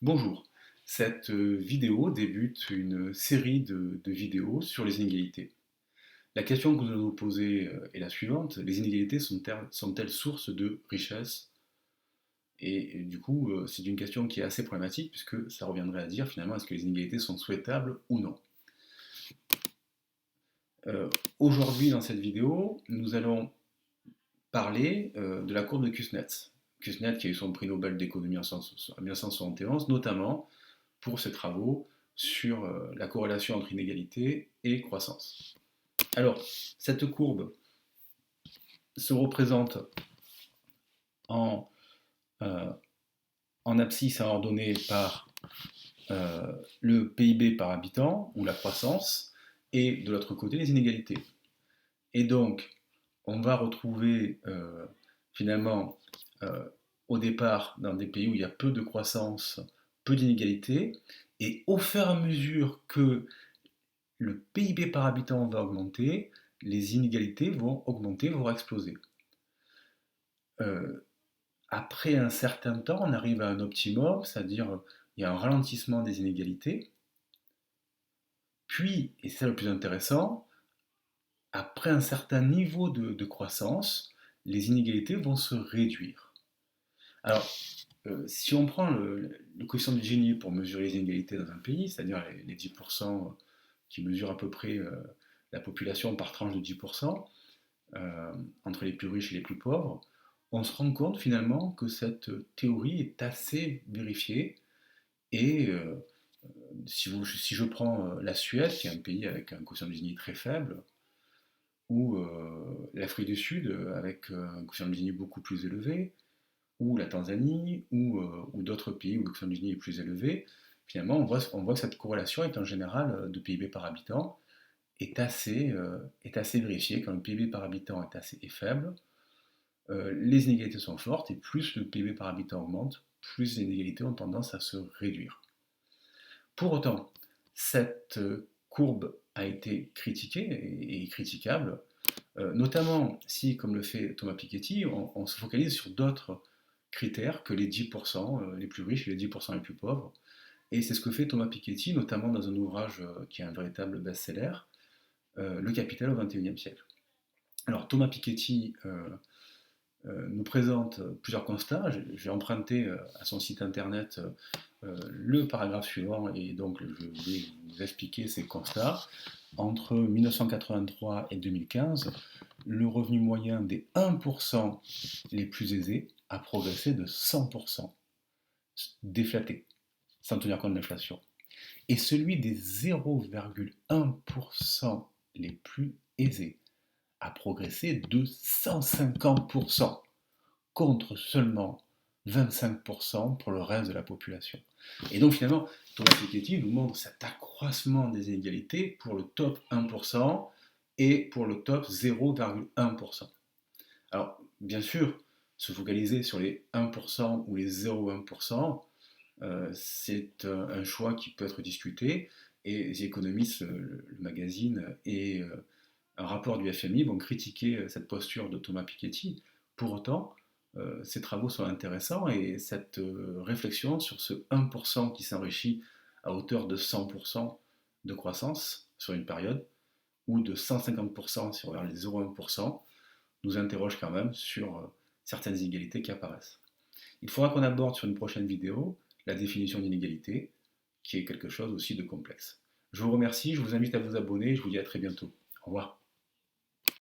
Bonjour, cette vidéo débute une série de vidéos sur les inégalités. La question que nous allons nous poser est la suivante: les inégalités sont-elles source de richesse? Et du coup, c'est une question qui est assez problématique puisque ça reviendrait à dire finalement est-ce que les inégalités sont souhaitables ou non. Euh, Aujourd'hui, dans cette vidéo, nous allons parler de la courbe de Kuznets. Kuznets qui a eu son prix Nobel d'économie en 1971, notamment pour ses travaux sur la corrélation entre inégalité et croissance. Alors, cette courbe se représente en, euh, en abscisse à ordonnée par le PIB par habitant, ou la croissance, et de l'autre côté les inégalités. Et donc, on va retrouver finalement au départ dans des pays où il y a peu de croissance, peu d'inégalités, et au fur et à mesure que le PIB par habitant va augmenter, les inégalités vont augmenter, voire exploser. Euh, Après un certain temps, on arrive à un optimum, c'est-à-dire il y a un ralentissement des inégalités, puis, et c'est ça le plus intéressant, après un certain niveau de croissance, les inégalités vont se réduire. Alors, si on prend le coefficient de Gini pour mesurer les inégalités dans un pays, c'est-à-dire les 10% qui mesurent à peu près la population par tranche de 10%, entre les plus riches et les plus pauvres, on se rend compte finalement que cette théorie est assez vérifiée. Et si je prends la Suède, qui est un pays avec un quotient de Gini très faible, ou l'Afrique du Sud, avec un quotient de Gini beaucoup plus élevé, ou la Tanzanie, ou d'autres pays où le quotient de Gini est plus élevé, finalement on voit que cette corrélation est en général de PIB par habitant est assez vérifiée. Quand le PIB par habitant est faible, les inégalités sont fortes, et plus le PIB par habitant augmente, plus les inégalités ont tendance à se réduire. Pour autant, cette courbe a été critiquée et est critiquable, notamment si, comme le fait Thomas Piketty, on se focalise sur d'autres critères que les 10% les plus riches et les 10% les plus pauvres. Et c'est ce que fait Thomas Piketty, notamment dans un ouvrage qui est un véritable best-seller, Le Capital au XXIe siècle. Alors Thomas Piketty nous présente plusieurs constats. J'ai emprunté à son site internet le paragraphe suivant, et donc je vais vous expliquer ces constats. Entre 1983 et 2015, le revenu moyen des 1% les plus aisés a progressé de 100%, déflaté, sans tenir compte de l'inflation. Et celui des 0,1% les plus aisés a progressé de 150%, contre seulement 25% pour le reste de la population. Et donc finalement, Thomas Piketty nous montre cet accroissement des inégalités pour le top 1% et pour le top 0,1%. Alors, bien sûr, se focaliser sur les 1% ou les 0,1%, c'est un choix qui peut être discuté, et The Economist, le magazine, et un rapport du FMI vont critiquer cette posture de Thomas Piketty. Pour autant, ces travaux sont intéressants, et cette réflexion sur ce 1% qui s'enrichit à hauteur de 100% de croissance sur une période, ou de 150% si on regarde les 0,1%, nous interroge quand même sur certaines inégalités qui apparaissent. Il faudra qu'on aborde sur une prochaine vidéo la définition d'inégalité, qui est quelque chose aussi de complexe. Je vous remercie, je vous invite à vous abonner, et je vous dis à très bientôt. Au revoir.